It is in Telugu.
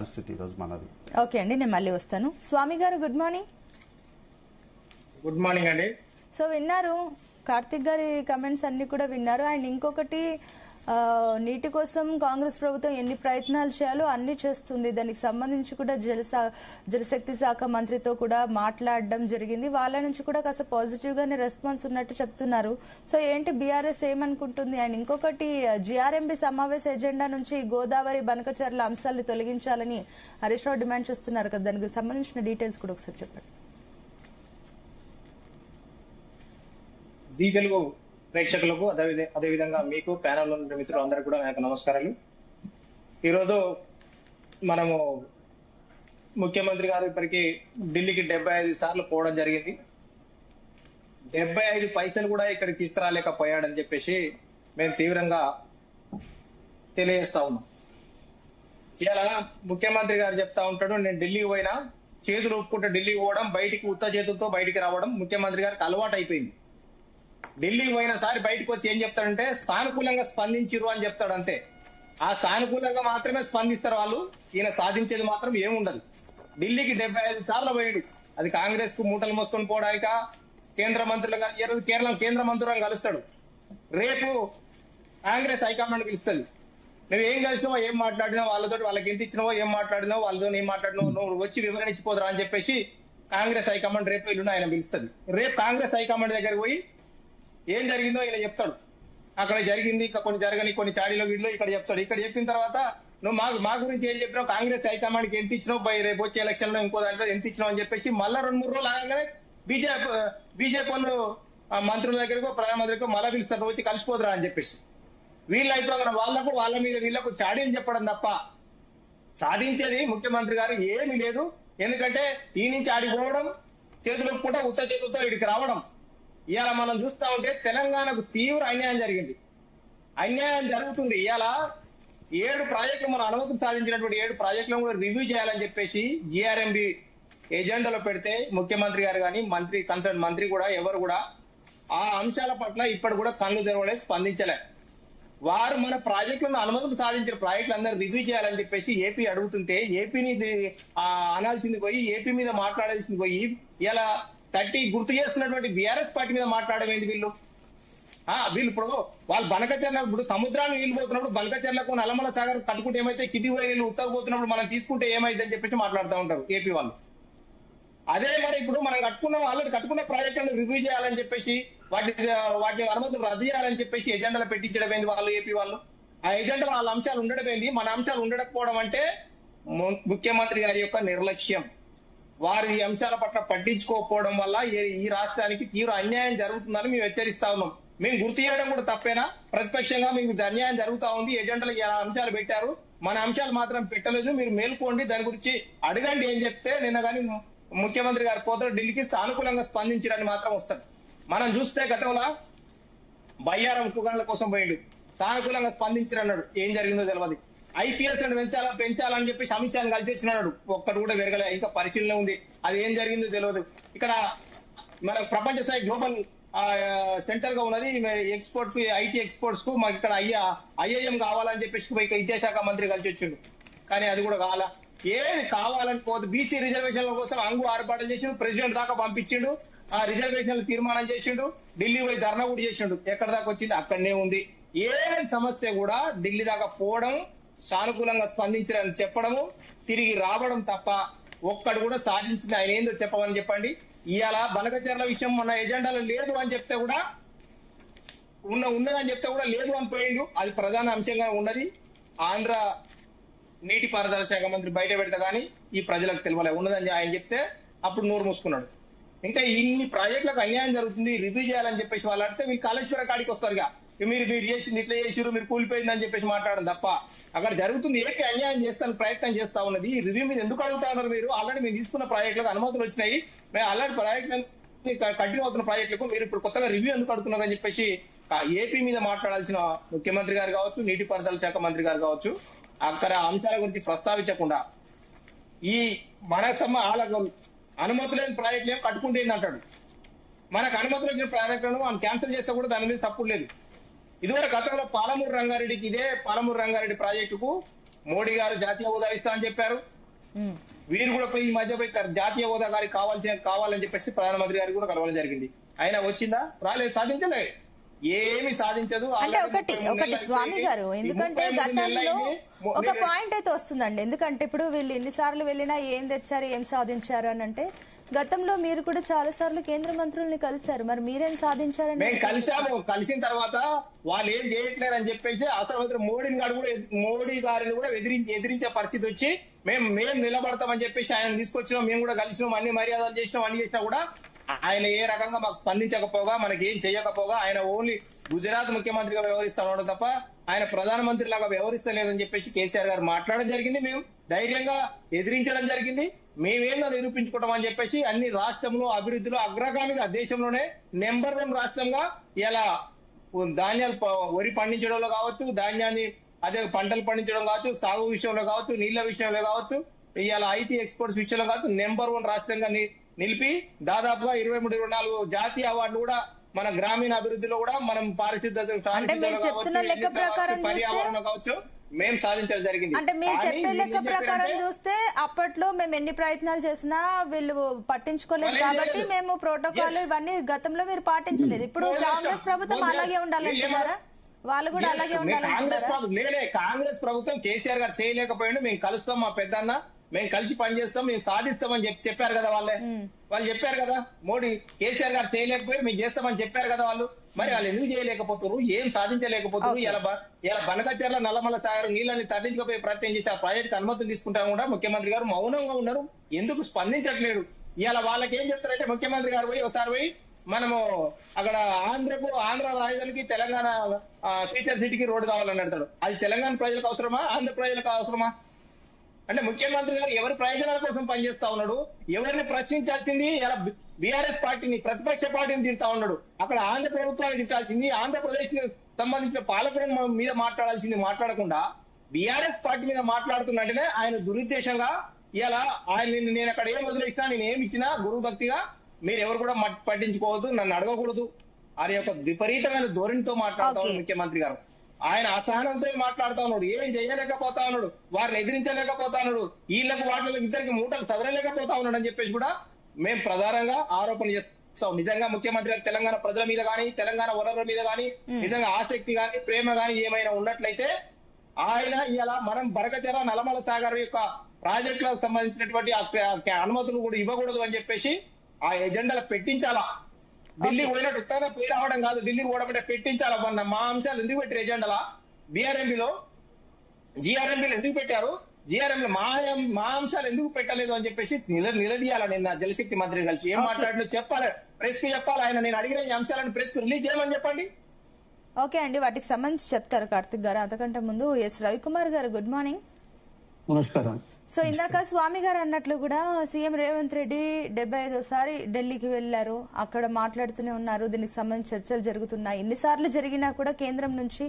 పరిస్థితి ఈరోజు మనది. ఓకే అండి, నేను మళ్ళీ వస్తాను. స్వామి గారు గుడ్ మార్నింగ్. గుడ్ మార్నింగ్ అండి. సో విన్నారు కార్తిక్ గారి కమెంట్స్ అన్ని కూడా విన్నారు. అండ్ ఇంకొకటి, నీటి కోసం కాంగ్రెస్ ప్రభుత్వం ఎన్ని ప్రయత్నాలు చేయాలో అన్ని చేస్తుంది. దానికి సంబంధించి కూడా జలశక్తి శాఖ మంత్రితో కూడా మాట్లాడడం జరిగింది. వాళ్ళ నుంచి కూడా కాస్త పాజిటివ్ గానే రెస్పాన్స్ ఉన్నట్టు చెప్తున్నారు. సో ఏంటి బీఆర్ఎస్ ఏమనుకుంటుంది? అండ్ ఇంకొకటి, జిఆర్ఎంబీ సమావేశ ఎజెండా నుంచి గోదావరి బనకచర్ల అంశాలను తొలగించాలని హరీష్ రావు డిమాండ్ చేస్తున్నారు కదా, దానికి సంబంధించిన డీటెయిల్స్ కూడా ఒకసారి చెప్పండి. జీ తెలుగు ప్రేక్షకులకు అదేవిధంగా మీకు ప్యానల్ ఉన్న మిత్రులు అందరూ కూడా నా యొక్క నమస్కారాలు. ఈరోజు మనము ముఖ్యమంత్రి గారు ఇప్పటికీ ఢిల్లీకి 75 సార్లు పోవడం జరిగింది. 75 పైసలు కూడా ఇక్కడికి తీసుకురాలేకపోయాడని చెప్పేసి మేము తీవ్రంగా తెలియజేస్తా ఉన్నాం. ఇలా ముఖ్యమంత్రి గారు చెప్తా ఉంటాడు, నేను ఢిల్లీకి పోయినా చేతులు ఒప్పుకుంటే ఢిల్లీకి పోవడం, బయటికి ఉత్త చేతులతో బయటికి రావడం ముఖ్యమంత్రి గారికి అలవాటు అయిపోయింది. ఢిల్లీకి పోయినసారి బయటకు వచ్చి ఏం చెప్తాడంటే సానుకూలంగా స్పందించిరు అని చెప్తాడు అంతే. ఆ సానుకూలంగా మాత్రమే స్పందిస్తారు వాళ్ళు. ఈయన సాధించేది మాత్రం ఏముండదు. ఢిల్లీకి 75 సార్లు పోయాడు. అది కాంగ్రెస్ కు మూటలు మోసుకొని పోవడానిక, కేంద్ర మంత్రులుగా కేంద్ర మంత్రులను కలుస్తాడు. రేపు కాంగ్రెస్ హైకమాండ్ పిలుస్తుంది. నువ్వు ఏం కలిసినావో, ఏం మాట్లాడినావు, వాళ్ళకి ఎంత ఇచ్చినావో, ఏం మాట్లాడినావు, వాళ్ళతో ఏం మాట్లాడినావు, నువ్వు వచ్చి వివరణ ఇచ్చిపోదురా అని చెప్పేసి కాంగ్రెస్ హైకమాండ్ రేపు ఎల్లుండి ఆయన పిలుస్తుంది. రేపు కాంగ్రెస్ హైకమాండ్ దగ్గరికి పోయి ఏం జరిగిందో ఇలా చెప్తాడు. అక్కడ జరిగింది, ఇంకా కొన్ని జరగని, కొన్ని చాడీలో వీడిలో ఇక్కడ చెప్తాడు. ఇక్కడ చెప్పిన తర్వాత నువ్వు మా గురించి ఏం చెప్పినావు, కాంగ్రెస్ హైకమాండ్కి ఎంత ఇచ్చినావు, రేపు వచ్చే ఎలక్షన్ లో ఇంకో దాంట్లో ఎంత ఇచ్చినావు అని చెప్పేసి మళ్ళా 2-3 రోజులు ఆగానే బీజేపీ వాళ్ళు మంత్రుల దగ్గరకు, ప్రధానమంత్రికి మళ్ళా పిలుస్తారు, వచ్చి కలిసిపోదురా అని చెప్పేసి. వీళ్ళు అయిపోయిన వాళ్ళ మీద వీళ్ళకు చాడీలు చెప్పడం తప్ప సాధించేది ముఖ్యమంత్రి గారు ఏమీ లేదు. ఎందుకంటే ఈ నుంచి ఆడిపోవడం, చేతులు పూట ఉత్త చేతులతో ఇక్కడికి రావడం. ఇవాళ మనం చూస్తా ఉంటే తెలంగాణకు తీవ్ర అన్యాయం జరిగింది, అన్యాయం జరుగుతుంది. ఇవాళ 7 ప్రాజెక్టులు మన అనుమతి సాధించినటువంటి 7 ప్రాజెక్టులను కూడా రివ్యూ చేయాలని చెప్పేసి జిఆర్ఎంబి ఎజెండాలో పెడితే ముఖ్యమంత్రి గారు కానీ కన్సర్న్ మంత్రి కూడా ఎవరు కూడా ఆ అంశాల పట్ల ఇప్పటి కూడా కళ్ళు తెరవలేదు, స్పందించలే. వారు మన ప్రాజెక్టులను అనుమతులు సాధించిన ప్రాజెక్టులు అందరూ రివ్యూ చేయాలని చెప్పేసి ఏపీ అడుగుతుంటే ఏపీని అనాల్సింది పోయి, ఏపీ మీద మాట్లాడాల్సింది పోయి ఇలా 30 గుర్తు చేస్తున్నటువంటి బీఆర్ఎస్ పార్టీ మీద మాట్లాడమేంది వీళ్ళు ఇప్పుడు వాళ్ళు బనకచర్ల, ఇప్పుడు సముద్రాన్ని నీళ్లు పోతున్నప్పుడు బనకచర్లకు నల్లమల సాగర్ కట్టుకుంటే ఏమైతే, కింది పోయి నీళ్ళు ఉత్తర పోతున్నప్పుడు మనం తీసుకుంటే ఏమైంది అని చెప్పేసి మాట్లాడుతూ ఉంటారు ఏపీ వాళ్ళు. అదే మరి ఇప్పుడు మనం ఆల్రెడీ కట్టుకున్న ప్రాజెక్టులను రివ్యూ చేయాలని చెప్పేసి వాటి అనుమతులు రద్దు చేయాలని చెప్పేసి ఎజెండాలో పెట్టించడం ఏంది వాళ్ళు, ఏపీ వాళ్ళు. ఆ ఎజెండా వాళ్ళ అంశాలు ఉండడం ఏంది, మన అంశాలు ఉండకపోవడం అంటే ముఖ్యమంత్రి గారి యొక్క నిర్లక్ష్యం. వారు ఈ అంశాల పట్ల పట్టించుకోకపోవడం వల్ల ఈ రాష్ట్రానికి తీవ్ర అన్యాయం జరుగుతుందని మేము హెచ్చరిస్తా ఉన్నాం. మేము గుర్తు చేయడం కూడా తప్పేనా? ప్రతిపక్షంగా మీకు అన్యాయం జరుగుతా ఉంది, ఎజెండాలో అంశాలు పెట్టారు, మన అంశాలు మాత్రం పెట్టలేదు, మీరు మేల్కోండి, దాని గురించి అడగండి అని చెప్తే నిన్న కానీ ముఖ్యమంత్రి గారు పోతారు ఢిల్లీకి, సానుకూలంగా స్పందించారని మాత్రం వస్తారు. మనం చూస్తే గతంలో బయ్యారం ఉక్కుగనుల కోసం పోయిండు, సానుకూలంగా స్పందించారన్నాడు, ఏం జరిగిందో తెలియదు. ఐపీఎస్ పెంచాలని చెప్పేసి అమిత్ షాని కలిసి వచ్చినాడు, ఒక్కడు కూడా పెరగలే, ఇంకా పరిశీలన ఉంది, అది ఏం జరిగిందో తెలియదు. ఇక్కడ మన ప్రపంచ స్థాయి గ్లోబల్ సెంటర్ గా ఉన్నది ఎక్స్పోర్ట్ కు, ఐటీ ఎక్స్పోర్ట్స్ కు, మాకు ఇక్కడ ఐఐఎం కావాలని చెప్పేసి విద్యాశాఖ మంత్రి కలిసి వచ్చిండు, కానీ అది కూడా కావాలా. ఏది కావాలని పోదు, బీసీ రిజర్వేషన్ల కోసం ఆర్పాటు చేసిండు, ప్రెసిడెంట్ దాకా పంపించిండు, ఆ రిజర్వేషన్లు తీర్మానం చేసిండు, ఢిల్లీ పోయి ధర్నా కూడా చేసిండు, ఎక్కడ దాకా వచ్చింది అక్కడనే ఉంది. ఏ సమస్య కూడా ఢిల్లీ దాకా పోవడం, సానుకూలంగా స్పందించారని చెప్పడము, తిరిగి రావడం తప్ప ఒక్కడు కూడా సాధించింది ఆయన ఏందో చెప్పమని చెప్పండి. ఇవాళ బనకచర్ల విషయం మన ఎజెండాలో లేదు అని చెప్తే కూడా, ఉన్నదని చెప్తే కూడా లేదు అని పోయిండు. అది ప్రధాన అంశంగా ఉన్నది. ఆంధ్ర నీటిపారుదల శాఖ మంత్రి బయట పెడతా కానీ ఈ ప్రజలకు తెలియలే, ఉన్నదని ఆయన చెప్తే అప్పుడు నోరు మూసుకున్నాడు. ఇంకా ఇన్ని ప్రాజెక్టులకు అన్యాయం జరుగుతుంది, రివ్యూ చేయాలని చెప్పేసి వాళ్ళు అడితే వీళ్ళు కాళేశ్వర కాడికి వస్తారుగా, మీరు చేసింది ఇట్లా చేసిరు, మీరు కూలిపోయిందని చెప్పేసి మాట్లాడడం తప్ప అక్కడ జరుగుతుంది ఏపీ అన్యాయం చేస్తాను ప్రయత్నం చేస్తా ఉన్నది. రివ్యూ మీద ఎందుకు అడుగుతా ఉన్నారు మీరు? ఆల్రెడీ మీరు తీసుకున్న ప్రాజెక్టులకు అనుమతులు వచ్చినాయి, మేము ఆల్రెడీ ప్రాజెక్టులను కంటిన్యూ అవుతున్న ప్రాజెక్టులకు మీరు ఇప్పుడు కొత్తగా రివ్యూ ఎందుకు అడుగుతున్నారు అని చెప్పేసి ఏపీ మీద మాట్లాడాల్సిన ముఖ్యమంత్రి గారు కావచ్చు, నీటిపారుదల శాఖ మంత్రి గారు కావచ్చు, అక్కడ అంశాల గురించి ప్రస్తావించకుండా ఈ వాళ్ళకు అనుమతి లేని ప్రాజెక్టులు ఏం కట్టుకుంటేంది అంటాడు. మనకు అనుమతులు వచ్చిన ప్రాజెక్టులను మనం క్యాన్సిల్ చేస్తే కూడా దాని మీద సపోర్ట్ లేదు. ఇదివరకు గతంలో పాలమూరు రంగారెడ్డి ప్రాజెక్టుకు మోడీ గారు జాతీయ హోదా ఇస్తా అని చెప్పారు. ఉమ్. వీరు కూడా పోయి ఈ మధ్య పోయి జాతీయ హోదా గారికి కావాలని చెప్పేసి ప్రధానమంత్రి గారికి కూడా కలవడం జరిగింది. అయినా వచ్చిందా? రాలేదు, సాధించలే, ఏమి సాధించదు. అంటే ఒకటి స్వామి గారు, ఎందుకంటే గతంలో ఒక పాయింట్ అయితే వస్తుందండి. ఎందుకంటే ఇప్పుడు వీళ్ళు ఎన్నిసార్లు వెళ్ళినా ఏం తెచ్చారు, ఏం సాధించారు అని అంటే, గతంలో మీరు కూడా చాలా సార్లు కేంద్ర మంత్రుల్ని కలిశారు, మరి మీరేం సాధించారని? మేము కలిసాము. కలిసిన తర్వాత వాళ్ళు ఏం చేయట్లేరు అని చెప్పేసి అసలు మోడీ గారిని కూడా ఎదిరించే పరిస్థితి వచ్చి మేము నిలబడతామని చెప్పేసి ఆయన తీసుకొచ్చినాం. మేము కూడా కలిసినాం, అన్ని మర్యాదలు చేసినాం, అన్ని చేసినా కూడా ఆయన ఏ రకంగా మాకు స్పందించకపోగా, మనకి ఏం చేయకపోగా, ఆయన ఓన్లీ గుజరాత్ ముఖ్యమంత్రిగా వ్యవహరిస్తా ఉండడం తప్ప ఆయన ప్రధానమంత్రి లాగా వ్యవహరిస్తలేదని చెప్పేసి కేసీఆర్ గారు మాట్లాడడం జరిగింది. మేము ధైర్యంగా ఎదిరించడం జరిగింది. మేమేందో నిరూపించుకుంటాం అని చెప్పేసి అన్ని రాష్ట్రంలో అభివృద్ధిలో అగ్రగామిగా, దేశంలోనే నెంబర్ 1 రాష్ట్రంగా ఇలా ధాన్యాలు వరి పండించడంలో కావచ్చు, ధాన్యాన్ని అదే పంటలు పండించడం కావచ్చు, సాగు విషయంలో కావచ్చు, నీళ్ల విషయంలో కావచ్చు, ఇవాళ ఐటీ ఎక్స్పోర్ట్స్ విషయంలో కావచ్చు, నెంబర్ 1 రాష్ట్రంగా నిలిపి దాదాపుగా 23-24 జాతీయ అవార్డులు కూడా మన గ్రామీణ అభివృద్ధిలో కూడా మనం పర్యావరణం కావచ్చు మేము సాధించడం జరిగింది. అంటే మీరు చెప్పే లెక్క ప్రకారం చూస్తే అప్పట్లో మేము ఎన్ని ప్రయత్నాలు చేసినా వీళ్ళు పట్టించుకోలేదు కాబట్టి మేము ప్రోటోకాల్ ఇవన్నీ గతంలో మీరు పాటించలేదు. ఇప్పుడు కాంగ్రెస్ ప్రభుత్వం అలాగే ఉండాలంటున్నారా? వాళ్ళు కూడా అలాగే ఉండాలంటున్నారా? కాంగ్రెస్ ప్రభుత్వం కేసీఆర్ గారు చేయలేకపోయింది. మేము కలుస్తాం, మా పెద్దన్న మేము కలిసి పనిచేస్తాం, మేము సాధిస్తామని చెప్పారు కదా వాళ్ళు చెప్పారు కదా. మోడీ కేసీఆర్ గారు చేయలేకపోయి మేము చేస్తామని చెప్పారు కదా వాళ్ళు. మరి వాళ్ళు ఎందుకు చేయలేకపోతారు, ఏం సాధించలేకపోతారు? ఇలా బనకచెర్ల నల్లమల్ల సాగర్ నీళ్ళని తరలించకపోయే ప్రయత్నం చేసి ఆ ప్రాజెక్ట్ అనుమతులు తీసుకుంటా కూడా ముఖ్యమంత్రి గారు మౌనంగా ఉన్నారు, ఎందుకు స్పందించట్లేదు? ఇలా వాళ్ళకి ఏం చెప్తారంటే ముఖ్యమంత్రి గారు ఒకసారి పోయి మనము అక్కడ ఆంధ్ర రాజధానికి తెలంగాణ ఫ్యూచర్ సిటీకి రోడ్డు కావాలని అంటారు. అది తెలంగాణ ప్రజలకు అవసరమా, ఆంధ్ర ప్రజలకు అవసరమా? అంటే ముఖ్యమంత్రి గారు ఎవరి ప్రయోజనాల కోసం పనిచేస్తా ఉన్నాడు? ఎవరిని ప్రశ్నించాల్సింది ఇలా బీఆర్ఎస్ పార్టీని, ప్రతిపక్ష పార్టీని తింటా ఉన్నాడు. అక్కడ ఆంధ్ర ప్రభుత్వాన్ని తిట్టాల్సింది, ఆంధ్రప్రదేశ్ కి సంబంధించిన పాలకులను మీద మాట్లాడాల్సింది మాట్లాడకుండా బీఆర్ఎస్ పార్టీ మీద మాట్లాడుతున్నట్టునే ఆయన దురుద్దేశంగా ఇలా ఆయన నేను అక్కడ ఏం వదిలేసినా, నేను ఏమి ఇచ్చినా గురువు భక్తిగా మీరు ఎవరు కూడా పట్టించుకోవద్దు, నన్ను అడగకూడదు అనే యొక్క విపరీతమైన ధోరణితో మాట్లాడుతా ఉన్నాడు ముఖ్యమంత్రి గారు. ఆయన అసహనంతో మాట్లాడుతా ఉన్నాడు, ఏం చేయలేకపోతా ఉన్నాడు, వారిని ఎదిరించలేకపోతా ఉన్నాడు, వీళ్ళకు వాటికి ఇద్దరికి మూటలు సదరలేకపోతా ఉన్నాడు అని చెప్పేసి కూడా మేము ప్రధానంగా ఆరోపణ చేస్తాం. నిజంగా ముఖ్యమంత్రి గారు తెలంగాణ ప్రజల మీద కానీ, తెలంగాణ వనరుల మీద కానీ నిజంగా ఆసక్తి కానీ, ప్రేమ కానీ ఏమైనా ఉన్నట్లయితే ఆయన ఇలా మనం బనకచెర్ల నల్లమల్ల సాగర్ యొక్క ప్రాజెక్టులకు సంబంధించినటువంటి అనుమతులు కూడా ఇవ్వకూడదు అని చెప్పేసి ఆ ఎజెండాలో పెట్టించాలా. ఢిల్లీ పోయినట్టు ఉత్తగా పోయి రావడం కాదు, ఢిల్లీ పోవడం పెట్టించాలా. మా అంశాలు ఎందుకు పెట్టారు ఎజెండాలా? జిఆర్ఎంబీలో ఎందుకు పెట్టారు? జిఆర్ఎంలో మా అంశాలు ఎందుకు పెట్టలేదు అని చెప్పేసి నిలదీయాల. నిన్న జలశక్తి మంత్రి కలిసి ఏం మాట్లాడినా చెప్పాలి, ప్రెస్ కి చెప్పాలి. ఆయన నేను అడిగిన ఈ అంశాలను ప్రెస్ కు రిలీజ్ చేయమని చెప్పండి. ఓకే అండి, వాటికి సంబంధించి చెప్తారు కార్తిక్ గారు. అంతకంటే ముందు ఎస్ రవికుమార్ గారు, గుడ్ మార్నింగ్. నమస్కారం. సో ఇందాక స్వామి గారు అన్నట్లు కూడా సీఎం రేవంత్ రెడ్డి 75వ ఢిల్లీకి వెళ్లారు, అక్కడ మాట్లాడుతూనే ఉన్నారు. దీనికి సంబంధించి చర్చలు జరుగుతున్నాయి. ఎన్నిసార్లు జరిగినా కూడా కేంద్రం నుంచి